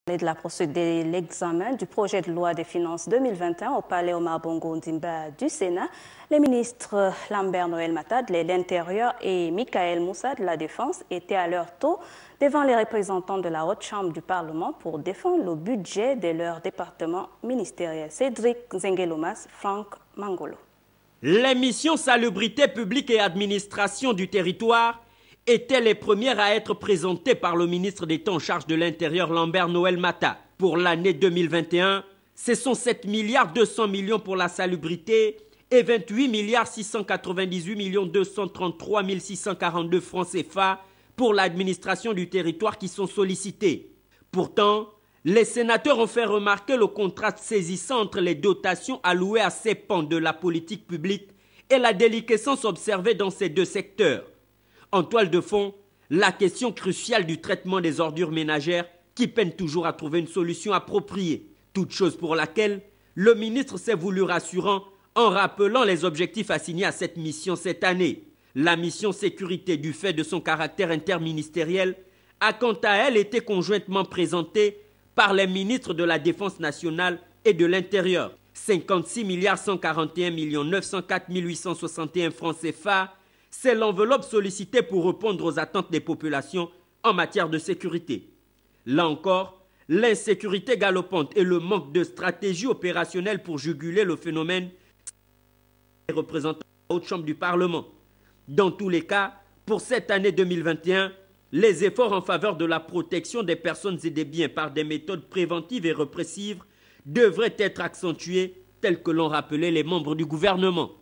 De la procédure de l'examen du projet de loi des finances 2021 au palais Omar Bongo Ondimba du Sénat, les ministres Lambert Noël Mata de l'Intérieur et Michael Moussa de la Défense étaient à leur tour devant les représentants de la Haute Chambre du Parlement pour défendre le budget de leur département ministériel. Cédric Zengelomas, Franck Mangolo. Les missions salubrité publique et administration du territoire étaient les premières à être présentées par le ministre d'État en charge de l'Intérieur, Lambert Noël Mata. Pour l'année 2021, ce sont 7 milliards 200 millions pour la salubrité et 28 milliards 698 millions 233 642 francs CFA pour l'administration du territoire qui sont sollicités. Pourtant, les sénateurs ont fait remarquer le contraste saisissant entre les dotations allouées à ces pans de la politique publique et la déliquescence observée dans ces deux secteurs. En toile de fond, la question cruciale du traitement des ordures ménagères qui peine toujours à trouver une solution appropriée. Toute chose pour laquelle le ministre s'est voulu rassurant en rappelant les objectifs assignés à cette mission cette année. La mission sécurité, du fait de son caractère interministériel, a quant à elle été conjointement présentée par les ministres de la Défense nationale et de l'Intérieur. 56 milliards 141 millions 904 861 francs CFA, c'est l'enveloppe sollicitée pour répondre aux attentes des populations en matière de sécurité. Là encore, l'insécurité galopante et le manque de stratégie opérationnelle pour juguler le phénomène sont représentés à la Haute Chambre du Parlement. Dans tous les cas, pour cette année 2021, les efforts en faveur de la protection des personnes et des biens par des méthodes préventives et répressives devraient être accentués, tels que l'ont rappelé les membres du gouvernement.